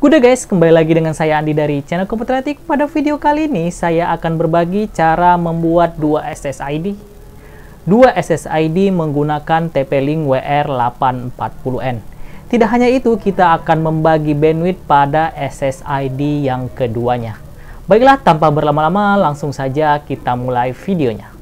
Kuda guys, kembali lagi dengan saya Andi dari channel Komputeratik. Pada video kali ini saya akan berbagi cara membuat dua SSID. Dua SSID menggunakan TP-Link WR840N. Tidak hanya itu, kita akan membagi bandwidth pada SSID yang keduanya. Baiklah, tanpa berlama-lama langsung saja kita mulai videonya.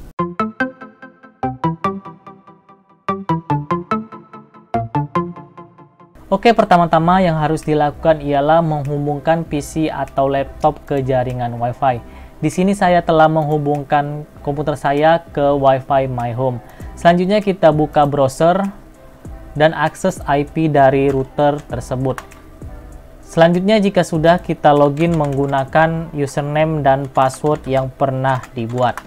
Oke, pertama-tama yang harus dilakukan ialah menghubungkan PC atau laptop ke jaringan WiFi. Di sini saya telah menghubungkan komputer saya ke WiFi My Home. Selanjutnya kita buka browser dan akses IP dari router tersebut. Selanjutnya jika sudah, kita login menggunakan username dan password yang pernah dibuat.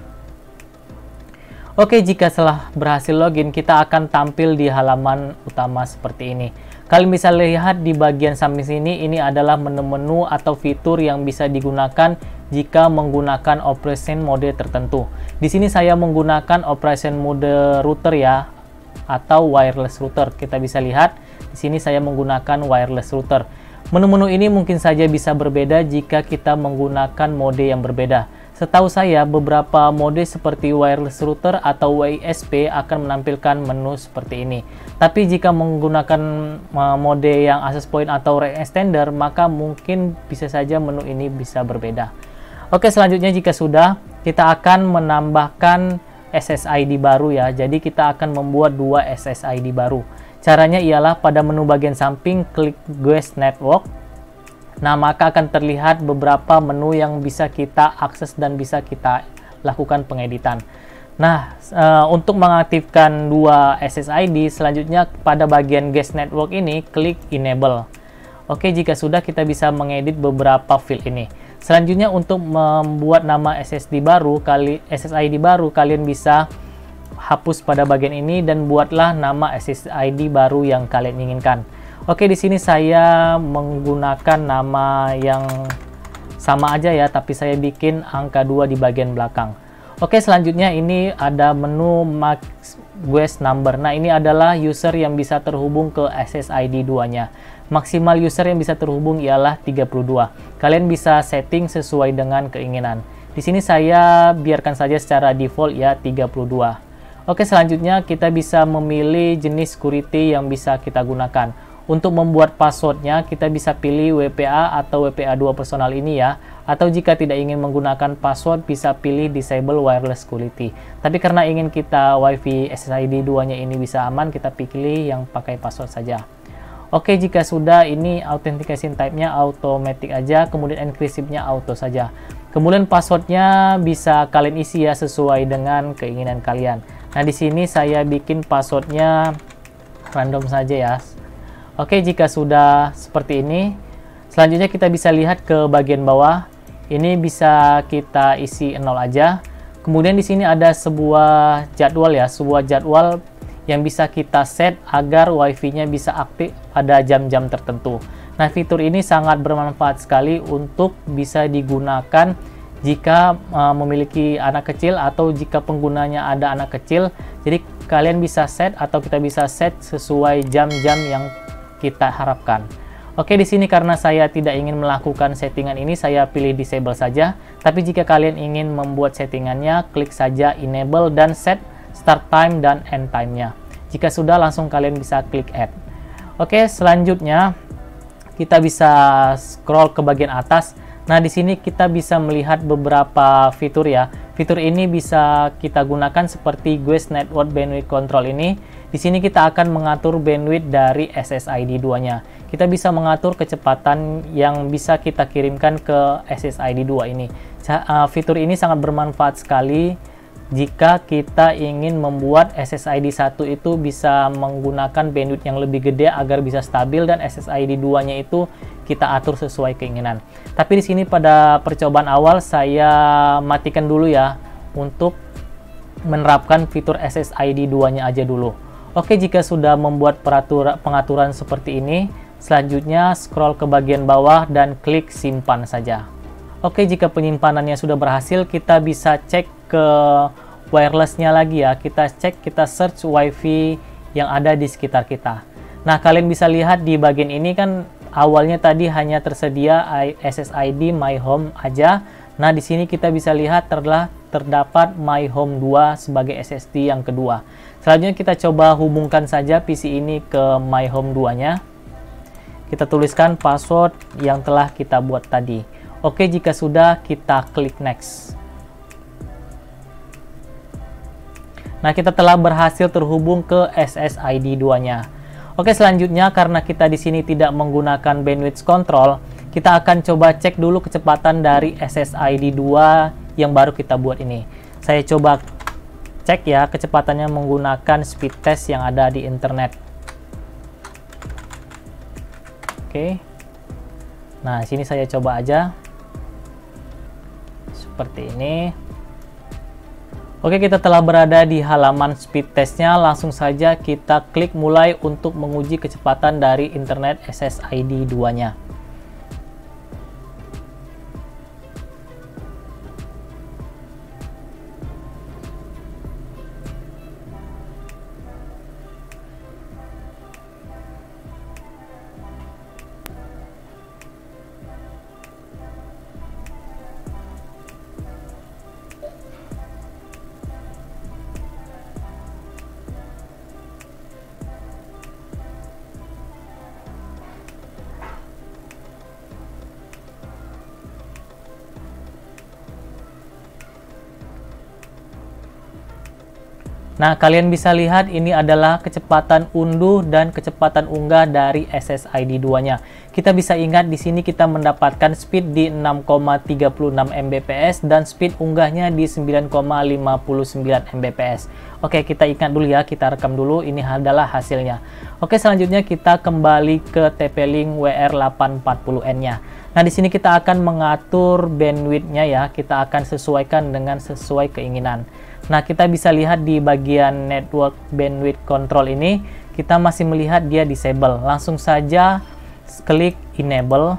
Oke, jika setelah berhasil login, kita akan tampil di halaman utama seperti ini. Kalian bisa lihat di bagian samping sini, ini adalah menu-menu atau fitur yang bisa digunakan jika menggunakan operation mode tertentu. Di sini saya menggunakan operation mode router ya, atau wireless router. Kita bisa lihat di sini saya menggunakan wireless router. Menu-menu ini mungkin saja bisa berbeda jika kita menggunakan mode yang berbeda. Setahu saya, beberapa mode seperti wireless router atau WISP akan menampilkan menu seperti ini. Tapi jika menggunakan mode yang access point atau range extender, maka mungkin bisa saja menu ini bisa berbeda. Oke, selanjutnya jika sudah, kita akan menambahkan SSID baru ya. Jadi kita akan membuat dua SSID baru. Caranya ialah pada menu bagian samping, klik Guest Network. Nah, maka akan terlihat beberapa menu yang bisa kita akses dan bisa kita lakukan pengeditan. Nah, untuk mengaktifkan dua SSID, selanjutnya pada bagian Guest Network ini, klik Enable. Oke, jika sudah, kita bisa mengedit beberapa field ini. Selanjutnya, untuk membuat nama SSID baru, kalian bisa hapus pada bagian ini dan buatlah nama SSID baru yang kalian inginkan. Oke, di sini saya menggunakan nama yang sama aja ya, tapi saya bikin angka 2 di bagian belakang. Oke, selanjutnya ini ada menu Max Guest Number. Nah, ini adalah user yang bisa terhubung ke SSID 2-nya. Maksimal user yang bisa terhubung ialah 32. Kalian bisa setting sesuai dengan keinginan. Di sini saya biarkan saja secara default ya 32. Oke, selanjutnya kita bisa memilih jenis security yang bisa kita gunakan. Untuk membuat passwordnya, kita bisa pilih WPA atau WPA2 personal ini ya. Atau jika tidak ingin menggunakan password, bisa pilih disable wireless security. Tapi karena ingin kita WiFi SSID 2-nya ini bisa aman, kita pilih yang pakai password saja. Oke, jika sudah, ini authentication type-nya automatic aja, kemudian encryption-nya auto saja. Kemudian passwordnya bisa kalian isi ya sesuai dengan keinginan kalian. Nah, di sini saya bikin passwordnya random saja ya. Oke, jika sudah seperti ini, selanjutnya kita bisa lihat ke bagian bawah. Ini bisa kita isi 0 aja. Kemudian di sini ada sebuah jadwal ya, sebuah jadwal yang bisa kita set agar WiFi-nya bisa aktif pada jam-jam tertentu. Nah, fitur ini sangat bermanfaat sekali untuk bisa digunakan jika memiliki anak kecil atau jika penggunanya ada anak kecil. Jadi kalian bisa set atau kita bisa set sesuai jam-jam yang kita harapkan. Oke, di sini karena saya tidak ingin melakukan settingan ini, saya pilih disable saja. Tapi jika kalian ingin membuat settingannya, klik saja enable dan set start time dan end time-nya. Jika sudah, langsung kalian bisa klik add. Oke, selanjutnya kita bisa scroll ke bagian atas. Nah, di sini kita bisa melihat beberapa fitur ya. Fitur ini bisa kita gunakan seperti Guest Network Bandwidth Control ini. Di sini kita akan mengatur bandwidth dari SSID 2-nya. Kita bisa mengatur kecepatan yang bisa kita kirimkan ke SSID 2 ini. Fitur ini sangat bermanfaat sekali jika kita ingin membuat SSID 1 itu bisa menggunakan bandwidth yang lebih gede agar bisa stabil dan SSID 2-nya itu kita atur sesuai keinginan. Tapi di sini pada percobaan awal saya matikan dulu ya untuk menerapkan fitur SSID 2-nya aja dulu. Oke, jika sudah membuat pengaturan seperti ini, selanjutnya scroll ke bagian bawah dan klik simpan saja. Oke, jika penyimpanannya sudah berhasil, kita bisa cek ke wirelessnya lagi ya. Kita search WiFi yang ada di sekitar kita. Nah, kalian bisa lihat di bagian ini kan awalnya tadi hanya tersedia SSID My Home aja. Nah, di sini kita bisa lihat telah terdapat My Home 2 sebagai SSD yang kedua. Selanjutnya kita coba hubungkan saja PC ini ke My Home 2-nya. Kita tuliskan password yang telah kita buat tadi. Oke, jika sudah, kita klik next. Nah, kita telah berhasil terhubung ke SSID 2-nya. Oke, selanjutnya karena kita di sini tidak menggunakan bandwidth control, kita akan coba cek dulu kecepatan dari SSID 2 yang baru kita buat ini. Saya coba cek ya kecepatannya menggunakan speed test yang ada di internet. Oke. Nah, sini saya coba aja. Seperti ini. Oke, kita telah berada di halaman speed testnya. Langsung saja kita klik mulai untuk menguji kecepatan dari internet SSID 2-nya. Nah, kalian bisa lihat ini adalah kecepatan unduh dan kecepatan unggah dari SSID 2-nya. Kita bisa ingat di sini kita mendapatkan speed di 6,36 Mbps dan speed unggahnya di 9,59 Mbps. Oke, kita ingat dulu ya, kita rekam dulu, ini adalah hasilnya. Oke, selanjutnya kita kembali ke TP-Link WR840N-nya. Nah, di sini kita akan mengatur bandwidth-nya ya, kita akan sesuaikan dengan sesuai keinginan. Nah, kita bisa lihat di bagian network bandwidth control ini, kita masih melihat dia disable. Langsung saja klik enable.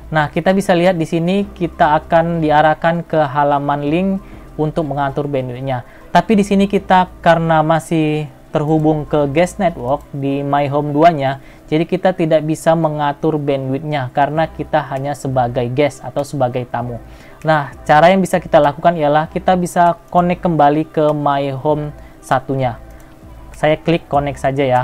Nah, kita bisa lihat di sini kita akan diarahkan ke halaman link untuk mengatur bandwidth-nya. Tapi di sini kita karena masih terhubung ke guest network di My Home 2-nya, jadi kita tidak bisa mengatur bandwidth-nya karena kita hanya sebagai guest atau sebagai tamu. Nah, cara yang bisa kita lakukan ialah kita bisa connect kembali ke My Home 1-nya. Saya klik connect saja ya.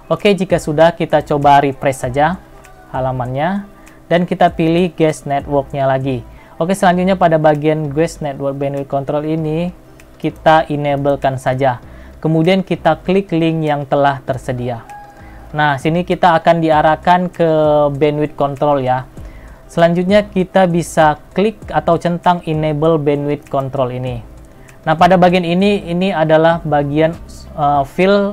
Oke, jika sudah kita coba refresh saja halamannya dan kita pilih guest network-nya lagi. Oke, selanjutnya pada bagian guest network bandwidth control ini kita enablekan saja. Kemudian kita klik link yang telah tersedia. Nah, sini kita akan diarahkan ke bandwidth control ya. Selanjutnya kita bisa klik atau centang enable bandwidth control ini. Nah, pada bagian ini adalah bagian fill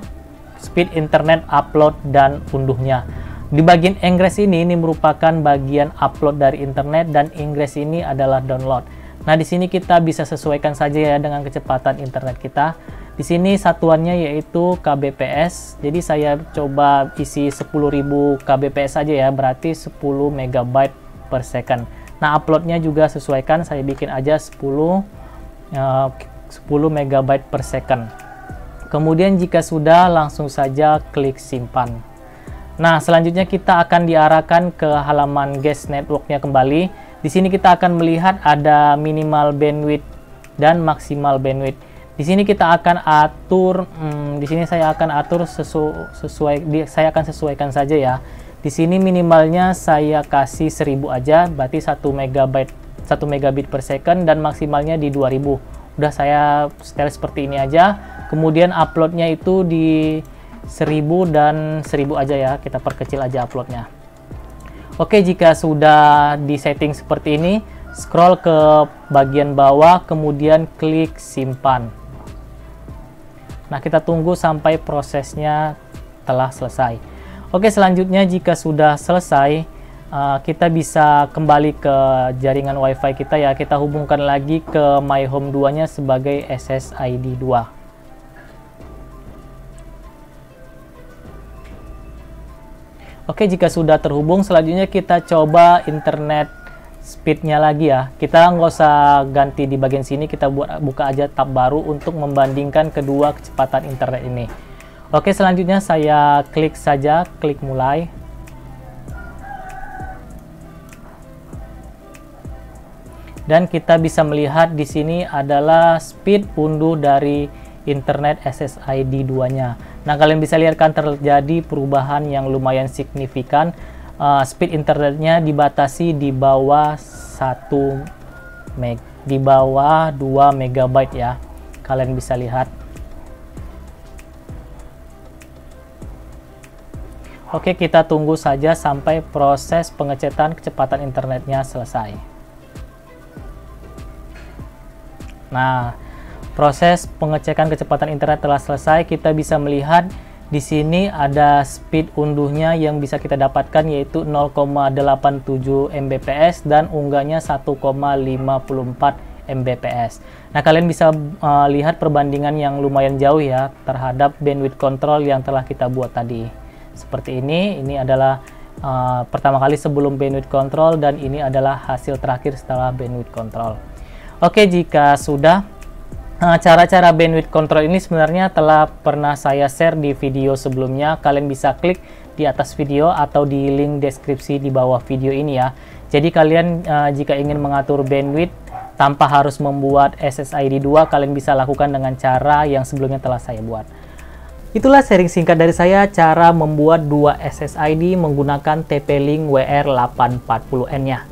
speed internet upload dan unduhnya. Di bagian ingress ini merupakan bagian upload dari internet dan ingress ini adalah download. Nah, di sini kita bisa sesuaikan saja ya dengan kecepatan internet kita. Di sini satuannya yaitu kbps. Jadi saya coba isi 10.000 kbps saja ya, berarti 10 MB per second. Nah, uploadnya juga sesuaikan, saya bikin aja 10 MB per second. Kemudian jika sudah, langsung saja klik simpan. Nah, selanjutnya kita akan diarahkan ke halaman guest network-nya kembali. Di sini kita akan melihat ada minimal bandwidth dan maksimal bandwidth. Di sini kita akan atur, di sini saya akan atur saya akan sesuaikan saja ya. Di sini minimalnya saya kasih 1000 aja, berarti 1 megabit per second dan maksimalnya di 2000. Udah saya setel seperti ini aja. Kemudian uploadnya itu di 1000 dan 1000 aja ya, kita perkecil aja uploadnya. Oke, jika sudah di setting seperti ini, scroll ke bagian bawah, kemudian klik simpan. Nah, kita tunggu sampai prosesnya telah selesai. Oke, selanjutnya jika sudah selesai, kita bisa kembali ke jaringan WiFi kita ya. Kita hubungkan lagi ke My Home 2-nya sebagai SSID 2. Oke, jika sudah terhubung, selanjutnya kita coba internet speednya lagi ya. Kita nggak usah ganti di bagian sini, kita buka aja tab baru untuk membandingkan kedua kecepatan internet ini. Oke, selanjutnya saya klik saja, klik mulai. Dan kita bisa melihat di sini adalah speed unduh dari internet SSID 2-nya. Nah, kalian bisa lihat kan terjadi perubahan yang lumayan signifikan. Speed internetnya dibatasi di bawah 2 MB ya. Kalian bisa lihat. Oke, kita tunggu saja sampai proses pengecetan kecepatan internetnya selesai. Nah, proses pengecekan kecepatan internet telah selesai. Kita bisa melihat di sini ada speed unduhnya yang bisa kita dapatkan yaitu 0,87 Mbps dan unggahnya 1,54 Mbps. Nah, kalian bisa lihat perbandingan yang lumayan jauh ya terhadap bandwidth control yang telah kita buat tadi. Seperti ini adalah pertama kali sebelum bandwidth control dan ini adalah hasil terakhir setelah bandwidth control. Oke, jika sudah, cara-cara bandwidth control ini sebenarnya telah pernah saya share di video sebelumnya. Kalian bisa klik di atas video atau di link deskripsi di bawah video ini ya. Jadi kalian jika ingin mengatur bandwidth tanpa harus membuat SSID 2, kalian bisa lakukan dengan cara yang sebelumnya telah saya buat. Itulah sharing singkat dari saya cara membuat 2 SSID menggunakan TP-Link WR840N-nya.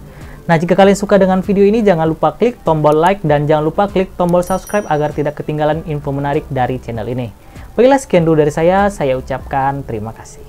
Nah, jika kalian suka dengan video ini, jangan lupa klik tombol like dan jangan lupa klik tombol subscribe agar tidak ketinggalan info menarik dari channel ini. Baiklah, sekian dulu dari saya ucapkan terima kasih.